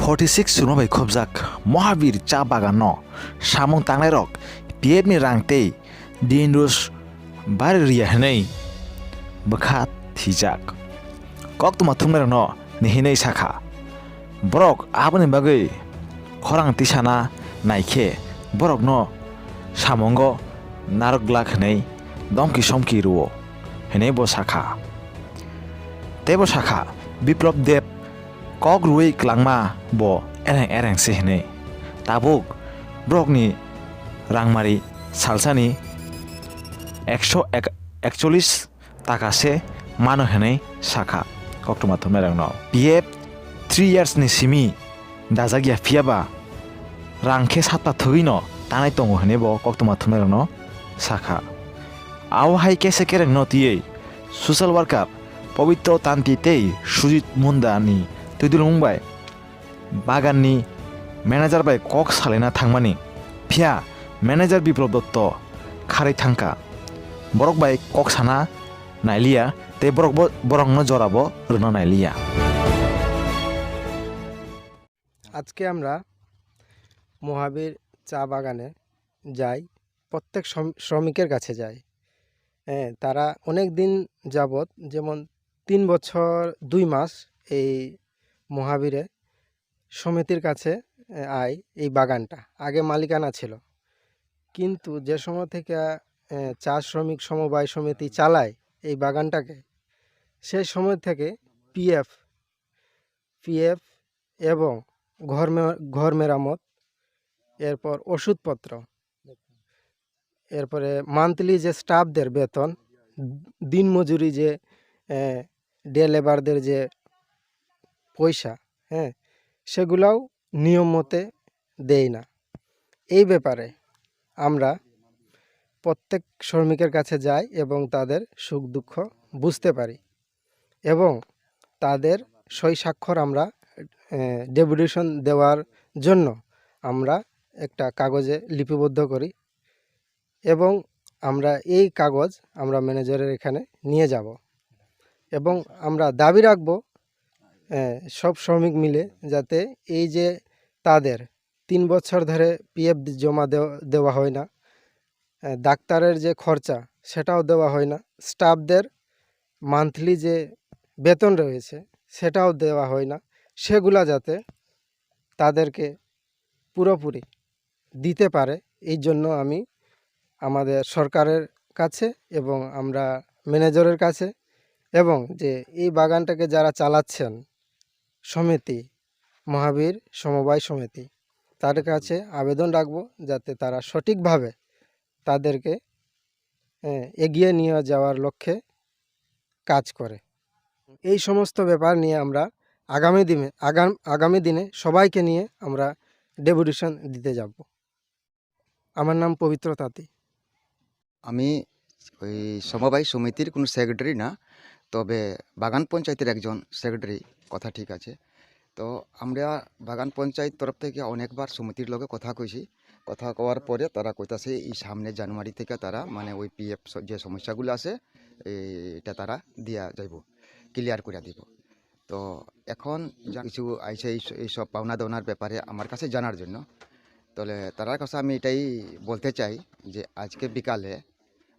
46 सुनबाय खोबजाक महावीर चा बागान सामं थांनाय रक पिएफनि रांते दिनरुस बारिया हनै बखा थिजाक कक तुमा थुंनाय न निहिनै साखा बरक आबनि बागै खरां तिसाना नायखे बरक न सामंग नारगलाक हनै दमकि समकि रुओ हनै बो साखा तेबो साखा बिप्लब देब कक रुई क्लांमा बो एरें एरें से हनै ताबुक ब्रकनि रांमारि सालसानि 141 ताकासे मानो हनै साखा कक्टमा थुमनाय न पिएफ 3 years नि सिमि दाजागिया फियाबा रांखे साता थुइन तानाय तंगो हनै बो कक्टमा थुमनाय न साखा आव हाई केसे केरें न तियै सोशल वर्कार पवित्र तान्तिते सुजित मुन्दानि तुइदुल मुंबाय बागाननि मेनेजार बाय कक सालायना थांमानि फिया मेनेजार बिप्लब दत्त खारै थांका बरक बाय कक साना नाइलिया ते बरक न जराबो रना नाइलिया। আজকে আমরা মহাবীর চা বাগানে যাই, প্রত্যেক শ্রমিকের কাছে যাই। তারা অনেক দিন যাবৎ, যেমন 3 বছর 2 মাস এই মহাবীরে সমিতির কাছে আয়। এই বাগানটা আগে মালিকানা ছিল, কিন্তু যে সময় থেকে চা শ্রমিক সমবায় সমিতি চালায় এই বাগানটাকে, সেই সময় থেকে পিএফ এবং ঘর মেরামত, এরপর ওষুধপত্র, এরপরে মান্থলি যে স্টাফদের বেতন, দিনমজুরি যে ডে লেবারদের যে পয়সা, সেগুলাও নিয়ম মতে দেয় না। এই ব্যাপারে আমরা প্রত্যেক শ্রমিকের কাছে যাই এবং তাদের সুখ দুঃখ বুঝতে পারি এবং তাদের সই স্বাক্ষর আমরা ডেপুটেশন দেওয়ার জন্য আমরা একটা কাগজে লিপিবদ্ধ করি এবং আমরা এই কাগজ আমরা ম্যানেজারের এখানে নিয়ে যাব এবং আমরা দাবি রাখব সব শ্রমিক মিলে, যাতে এই যে তাদের 3 বছর ধরে পিএফ জমা দেওয়া হয় না, ডাক্তারের যে খরচা সেটাও দেওয়া হয় না, স্টাফদের মান্থলি যে বেতন রয়েছে সেটাও দেওয়া হয় না, সেগুলা যাতে তাদেরকে পুরোপুরি দিতে পারে, এই জন্য আমি আমাদের সরকারের কাছে এবং আমরা ম্যানেজারের কাছে এবং যে এই বাগানটাকে যারা চালাচ্ছেন সমিতি, মহাবীর সমবায় সমিতি, তাদের কাছে আবেদন রাখবো যাতে তারা সঠিকভাবে তাদেরকে এগিয়ে নিয়ে যাওয়ার লক্ষ্যে কাজ করে। এই সমস্ত ব্যাপার নিয়ে আমরা আগামী দিনে সবাইকে নিয়ে আমরা ডেপুটেশন দিতে যাব। আমার নাম পবিত্র তাঁতি। আমি ওই সমবায় সমিতির কোনো সেক্রেটারি না, তবে বাগান পঞ্চায়েতের একজন সেক্রেটারি, কথা ঠিক আছে। তো আমরা বাগান পঞ্চায়েত তরফ থেকে অনেকবার সমিতির লগে কথা কইছি, কথা কওয়ার পরে তারা কইতাছে এই সামনে জানুয়ারি থেকে তারা মানে ওই পিএফ যে সমস্যাগুলো আছে এটা তারা দিয়া যাইব, ক্লিয়ার করে দিব। তো এখন কিছু আইসে এইসব পাওনা দাওনার ব্যাপারে আমার কাছে জানার জন্য, তাহলে তার কাছে আমি এটাই বলতে চাই যে আজকে বিকালে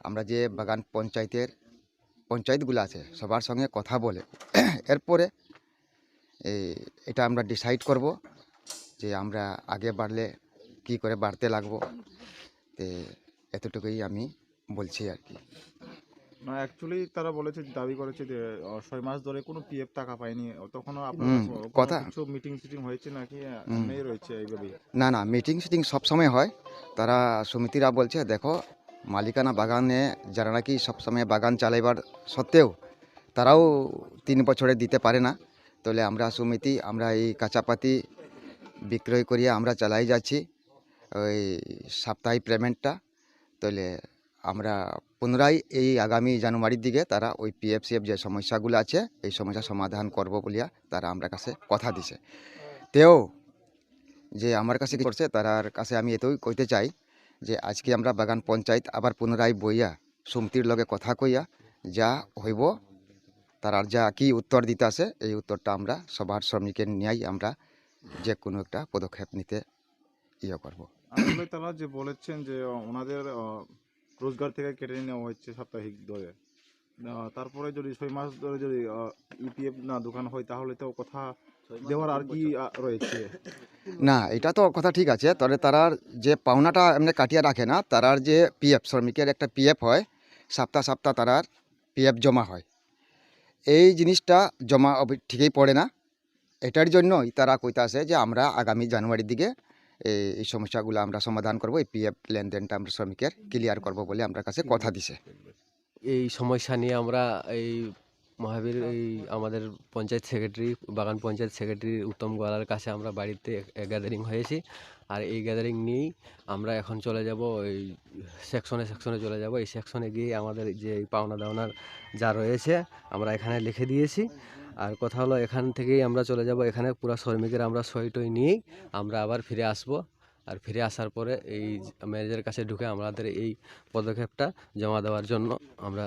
আমরা যে বাগান পঞ্চায়েতগুলো আছে সবার সঙ্গে কথা বলে এরপরে এটা আমরা ডিসাইড করব যে আমরা আগে বাড়লে কি করে বাড়তে লাগবো। তো এতটুকুই আমি বলছি আর কি। না, অ্যাকচুয়ালি তারা বলেছে, দাবি করেছে যে 6 মাস ধরে কোনো পিএফ টাকা পায়নি। তখনও আপনার কথা কিছু মিটিং হয়েছে নাকি নেই রয়েছে এইভাবেই? না, মিটিং সবসময় হয়। তারা সমিতিরা বলছে দেখো মালিকানা বাগানে যারা নাকি সবসময় বাগান চালাইবার সত্ত্বেও তারাও 3 বছরে দিতে পারে না, তাহলে আমরা সমিতি আমরা এই কাঁচাপাতি বিক্রয় করিয়ে আমরা চালাই যাচ্ছি ওই সাপ্তাহিক পেমেন্টটা। তাহলে আমরা পুনরায় এই আগামী জানুয়ারির দিকে তারা ওই পিএফসিএফ যে সমস্যাগুলো আছে এই সমস্যা সমাধান করব বলিয়া তারা আমার কাছে কথা দিছে। তেও যে আমার কাছে করছে তার কাছে আমি এতই কইতে চাই যে আজকে আমরা বাগান পঞ্চায়েত আবার পুনরায় বইয়া সমিতির লগে কথা কইয়া যা হইব তার যা কি উত্তর দিতে আসে এই উত্তরটা আমরা সবার শ্রমিকের নিয়েই আমরা যে কোনো একটা পদক্ষেপ নিতে করব। আসলে তারা যে বলেছেন যে ওনাদের রোজগার থেকে কেটে নেওয়া হচ্ছে সাপ্তাহিক ধরে, তারপরে যদি 6 মাস ধরে যদি ইপিএফ না দোকান হয় তাহলে তো কথা দেওয়ার আর কি রয়েছে। না, এটা তো কথা ঠিক আছে, তবে তারার যে পাওনাটা এমনি কাটিয়ে রাখে না, তারার যে পিএফ, শ্রমিকের একটা পিএফ হয়, সপ্তাহ সপ্তাহ তারার পিএফ জমা হয়। এই জিনিসটা জমা ঠিকই পড়ে না। এটার জন্যই তারা কইতাছে যে আমরা আগামী জানুয়ারির দিকে এই সমস্যাগুলো আমরা সমাধান করব, এই পিএফ লেনদেনটা আমরা শ্রমিকের ক্লিয়ার করব বলে আমরা কাছে কথা দিছে। এই সমস্যা নিয়ে আমরা এই মহাবীর এই আমাদের পঞ্চায়েত সেক্রেটারি, বাগান পঞ্চায়েত সেক্রেটারি উত্তম গোয়ালার কাছে আমরা বাড়িতে গ্যাদারিং হয়েছি। আর এই গ্যাদারিং নিয়েই আমরা এখন চলে যাব এই সেকশনে চলে যাব। এই সেকশনে গিয়ে আমাদের যে এই পাওনা দাওনার যা রয়েছে আমরা এখানে লিখে দিয়েছি। আর কথা হলো এখান থেকেই আমরা চলে যাব, এখানে পুরো শ্রমিকের আমরা সই টই নিয়েই আমরা আবার ফিরে আসব। আর ফিরে আসার পরে এই ম্যানেজারের কাছে ঢুকে আমাদের এই পদক্ষেপটা জমা দেওয়ার জন্য আমরা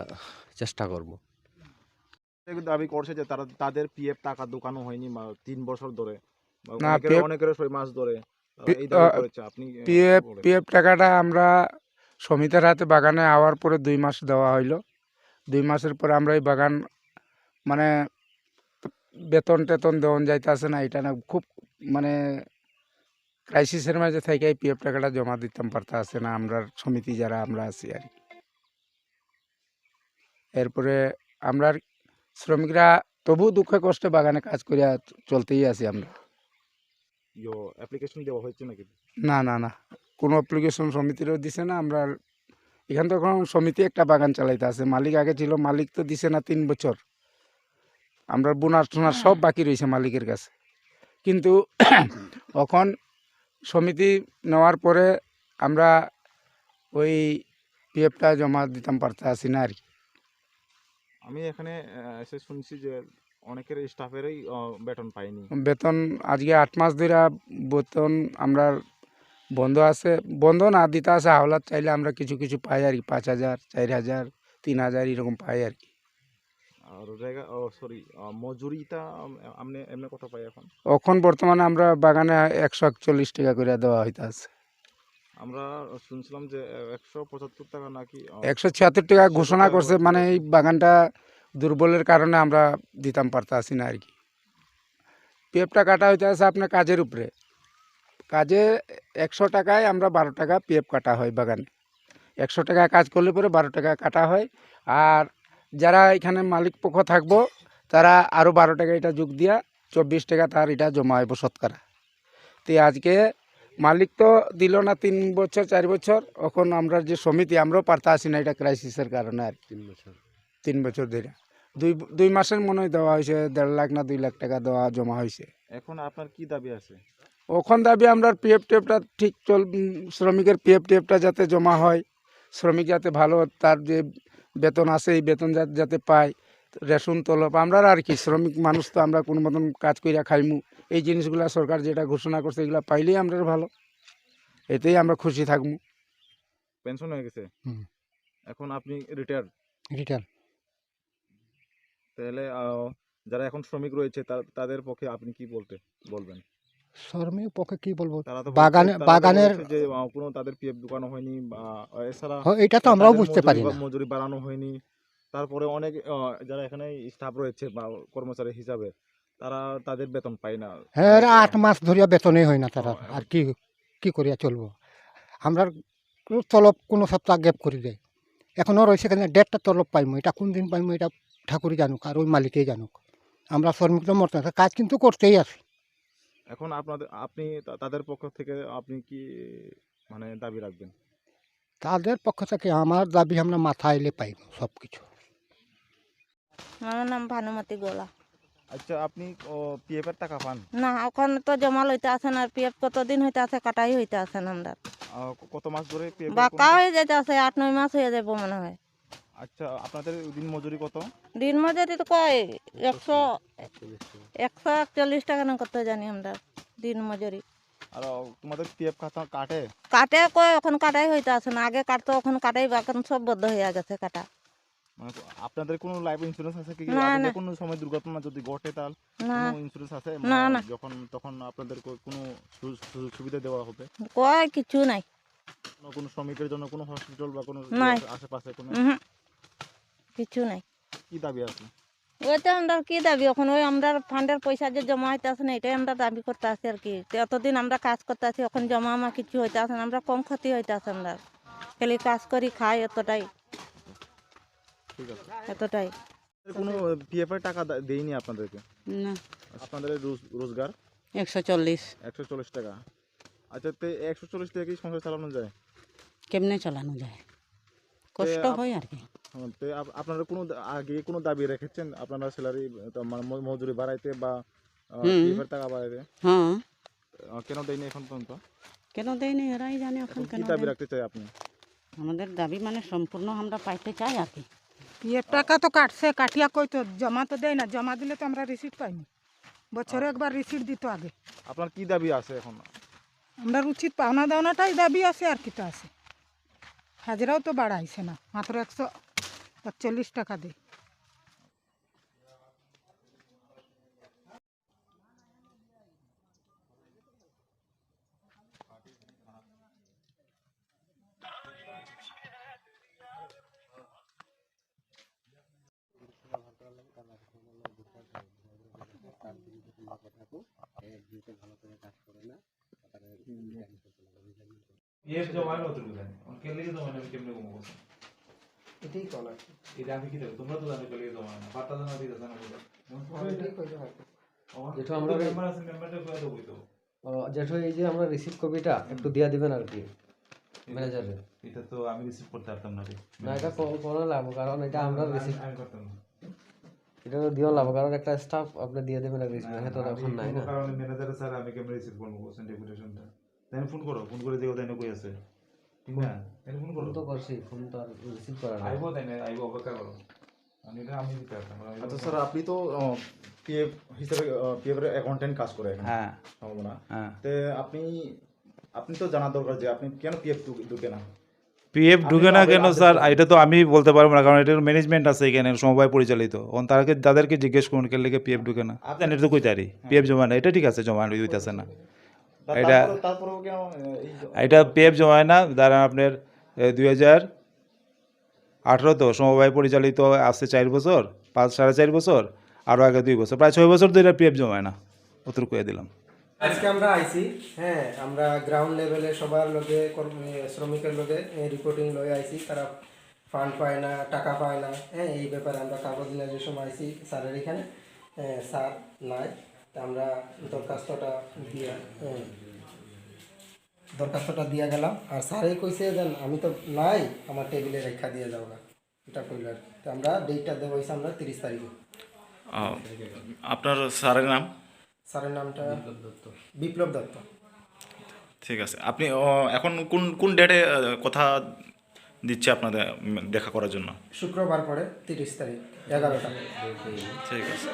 চেষ্টা করব। দাবি করছে যে তারা তাদের পিএফ টাকা দোকানও হয়নি 3 বছর ধরে, না, অনেকের 6 মাস ধরে এই দাবি করেছে। আপনি বলেন। পিএফ টাকাটা আমরা সমিতির হাতে বাগানে আওয়ার পরে 2 মাস দেওয়া হইলো। 2 মাসের পরে আমরা এই বাগান মানে বেতন টেতন দেওয়া যাইতেছে না, এটা না খুব মানে ক্রাইসিসের মাঝে থেকে এই পিএফ টাকাটা জমা দিতাম পারতেছে না আমরা সমিতি যারা আমরা আছি আর কি। এরপরে আমরা শ্রমিকরা তবু দুঃখে কষ্টে বাগানে কাজ করিয়া চলতেই আছি আমরা। অ্যাপ্লিকেশন দেওয়া হয়েছে নাকি? না না না, কোনো অ্যাপ্লিকেশন সমিতিরও দিছে না। আমরা এখান তো এখন সমিতি একটা বাগান চালাইতে আছে, মালিক আগে ছিল, মালিক তো দিছে না 3 বছর। আমরা বোনাস টোনাস সব বাকি রয়েছে মালিকের কাছে, কিন্তু এখন সমিতি নেওয়ার পরে আমরা ওই পিএফটা জমা দিতাম পারতে আসি না আর কি। আমি এখানে এসে শুনছি যে অনেকের স্টাফেরই বেতন পায়নি। বেতন আজকে 8 মাস ধরে বেতন আমরা বন্ধ আছে, বন্ধ না দিতে আছে হাওলাত চাইলে আমরা কিছু কিছু পাই আর কি, 5,000 4,000 3,000 এরকম পাই আর কি। আর মজুরিটা আপনি এমনি কত পাই এখন? এখন বর্তমানে আমরা বাগানে 141 টাকা করে দেওয়া হইতে আছে। আমরা শুনছিলাম যে 175 টাকা নাকি 176 টাকা ঘোষণা করছে, মানে এই বাগানটা দুর্বলের কারণে আমরা দিতাম পারতে আসি না আর কি। পিএফটা কাটা হইতে আছে আপনার কাজের উপরে, কাজে 100 টাকায় আমরা 12 টাকা পিএফ কাটা হয় বাগানে। 100 টাকা কাজ করলে পরে 12 টাকা কাটা হয়। আর যারা এখানে মালিক পক্ষ থাকবো তারা আরও 12 টাকা এটা যোগ দিয়া 24 টাকা তার এটা জমা হইব শতকরা। তো আজকে মালিক তো দিল না 3 বছর 4 বছর, এখন আমরা যে সমিতি আমরাও পারতে আসি না, এটা ক্রাইসিসের কারণে আর 3 বছর ধরে 2 মাসের মনে হয় দেওয়া হয়েছে 1.5 লাখ না 2 লাখ টাকা দেওয়া জমা হয়েছে। এখন আপনার কি দাবি আছে? ওখান দাবি আমরা পিএফ টেফটা ঠিক শ্রমিকের পিএফ টেফটা যাতে জমা হয়, শ্রমিক যাতে ভালো তার যে বেতন আছে এই বেতন যাতে পায়, রেশন তলব আমরা আর কি শ্রমিক মানুষ তো আমরা কোনো মতন কাজ কইরা খাইমু, এই জিনিসগুলা সরকার যেটা ঘোষণা করছে এগুলা পাইলেই আমরা ভালো, এতেই আমরা খুশি থাকবো। পেনশন হয়ে গেছে, হুম। এখন আপনি রিটায়ার, রিটার্ন তাহলে যারা এখন শ্রমিক রয়েছে তাদের পক্ষে আপনি কি বলবেন? শ্রমিক পক্ষে কি বলবো, তারা তো বাগানের বলছে যে কোনো তাদের পিএফ দোকানো হয়নি, বা এছাড়া এটা তো আমরাও তাদের বুঝতে পারি না। মজুরি বাড়ানো হয়নি। তারপরে অনেক যারা এখানে স্টাফ রয়েছে বা কর্মচারী হিসাবে তারা তাদের বেতন পায় না। হ্যাঁ, এরা 8 মাস ধরিয়া বেতনই হয় না তারা, আর কি করিয়া চলবো আমরা। তলব কোনো সপ্তাহ গ্যাপ করে দেয়, এখনও রয়েছে কেন 1.5টা তলব পাইমু, এটা কোন দিন পাইমু এটা ঠাকুরই জানুক আর ওই মালিকেই জানুক। আমরা শ্রমিকরা মরতে না, কাজ কিন্তু করতেই আছি। এখন আপনি তাদের পক্ষ থেকে আপনি কি মানে দাবি রাখবেন? তাদের পক্ষ থেকে আমার দাবি আমরা মাথা এলে পাইব সব কিছু। আমার নাম ভানুমতি গোলা। আচ্ছা, আপনি পিএফ এর টাকা পান? না, ওখানে তো জমা লইতে আসেন, আর পিএফ কতদিন হইতে আছে কাটাই হইতে আসেন আমরা। কত মাস ধরে পিএফ বাঁকা হয়ে যেতে আছে, 8-9 মাস হয়ে যাবো মনে হয়। আচ্ছা, আপনাদের দিন মজুরি কত? দিন মজুরি তো কয় 141 টাকা না কত জানি আমরা দিন মজুরি। আর তোমাদের পিএফ কাটে? কাটে কয় এখন কাটাই হইতে আছে না, আগে কাটতো এখন কাটাই, এখন সব বদ্ধ হয়ে গেছে কাটা। মানে আপনাদের কোনো লাইফ ইন্স্যুরেন্স আছে কি? না, আপনাদের না। কোনো সময় দুর্ঘটনা যদি ঘটে তাহলে না কোনো ইন্স্যুরেন্স আছে? না, না। যখন তখন আপনাদের কোনো সুযোগ সুবিধা দেওয়া হবে? কয় কিছু নাই। কোনো শ্রমিকের জন্য কোনো হসপিটাল বা কোনো নাই। আশেপাশে কোনো কিছু নাই। কি দাবি আছে? ওইটা আমরা কি দাবি এখন ওই আমরা ফান্ডের পয়সা যে জমা হইতে আসে না এটাই আমরা দাবি করতে আসি আর কি। তো এতদিন আমরা কাজ করতে আসি এখন জমা আমার কিছু হইতে আসে না, আমরা কম ক্ষতি হইতে আসে আমরা খালি কাজ করি খাই এতটাই ঠিক আছে। এতটাই। কোনো পিএফ এর টাকা দেয়নি আপনাদেরকে? না আপনাদের রোজগার 140 140 টাকা। আচ্ছা, তো 140 টাকা কি সংসার চালানো যায়? কেমনে চালানো যায়, কষ্ট হয় আর কি। তো আপনারা কোনো আগে কোনো দাবি রেখেছেন আপনারা স্যালারি মজুরি বাড়াইতে বা পিএফ এর টাকা বাড়াইতে? হ্যাঁ, কেন দেয়নি এখন পর্যন্ত? কেন দেয়নি এরাই জানে এখন এখন কি কেন দাবি দেয়নি। রাখতে চাই আপনি? আমাদের দাবি মানে সম্পূর্ণ আমরা পাইতে চাই আর কি। পিএফ টাকা তো কাটছে, কাটিয়া কই তো জমা তো দেয় না, জমা দিলে তো আমরা রিসিট পাইনি। বছরে একবার রিসিট দিত আগে। আপনার কি দাবি আছে এখন? আমরা উচিত পাওনা দাওনাটাই দাবি আছে আর কিটা আছে। হাজিরাও তো বাড়াইছে না, মাত্র 141 টাকা দেয়। পিএফ জমা হয় নতুন জানি কেলে জমা নেবে কেমনে কম করছে এটাই কোনা এটা আমি কি দেব তোমরা তো জানো কেলে জমা হয় না পাতা জানা দিতে জানো এটাই কইতে হয়। যেটা আমরা মেম্বার আছে মেম্বারটা কই দেবো তো যেটা এই যে আমরা রিসিভ কপিটা একটু দিয়া দিবেন আর কি ম্যানেজারে। এটা তো আমি রিসিভ করতে পারতাম না রে না এটা কোনো লাভ, কারণ এটা আমরা রিসিভ আমি করতাম না এটা তো দিও লাভ, কারণ একটা স্টাফ আপনি দিয়ে দেবেন আর রিসিভ হয়তো এখন নাই না। কারণ ম্যানেজার স্যার আমি কেমন রিসিভ করব কোশ্চেন ডেপুটেশনটা তাই ফোন করো, ফোন করে দেখো তাই না কই আছে ঠিক না, তাই ফোন করো ফোন তো করছি, ফোন তো আর রিসিভ করা নাই। আইবো তাই না আইবো অপেক্ষা করো আমি এটা আমি দিতে পারতাম না। আচ্ছা স্যার, আপনি তো পিএফ হিসেবে পিএফ এর অ্যাকাউন্টেন্ট কাজ করে এখানে হ্যাঁ সম্ভাবনা। হ্যাঁ তো আপনি তো জানা দরকার যে আপনি কেন পিএফ ঢুকে না? পিএফ ঢুকে না কেন স্যার, এটা তো আমি বলতে পারবো না, কারণ এটার ম্যানেজমেন্ট আছে এখানে সমবায় পরিচালিত। তাদেরকে জিজ্ঞেস করুন কেন লেগে পিএফ ঢুকে না। আপনি এটা তো কইতারি পিএফ জমা না, এটা ঠিক আছে জমা হইতেছে না, তারপরেও কেন এটা পিএফ জমা হয় না। দাঁড়ান আপনার 2018 তো সমবায় পরিচালিত আছে 4 বছর, 5.5 বছর, আরও আগে 2 বছর, প্রায় 6 বছর ধরে পিএফ জমা হয় না, অতটুকু কয়ে দিলাম। আজকে আমরা আইছি, হ্যাঁ আমরা গ্রাউন্ড লেভেলে সবার লগে শ্রমিকের লগে রিপোর্টিং লয়ে আইছি, তারা ফান্ড পায় না, টাকা পায় না, হ্যাঁ এই ব্যাপারে আমরা কাগজ নিয়ে যে সময় আইছি স্যারের এখানে, স্যার নাই, তা আমরা দরখাস্তটা দিয়া গেলাম। আর স্যারই কইছে যে আমি তো নাই, আমার টেবিলে রেখা দিয়ে যাও না, এটা কইল আর কি। তো আমরা ডেটটা দেবো হয়েছে আমরা 30 তারিখে। আপনার স্যারের নাম? স্যারের নামটা বিপ্লব দত্ত। ঠিক আছে, আপনি এখন কোন কোন ডেটে কথা দিচ্ছে আপনাদের দেখা করার জন্য? শুক্রবার পরে 30 তারিখ 11টা। ঠিক আছে।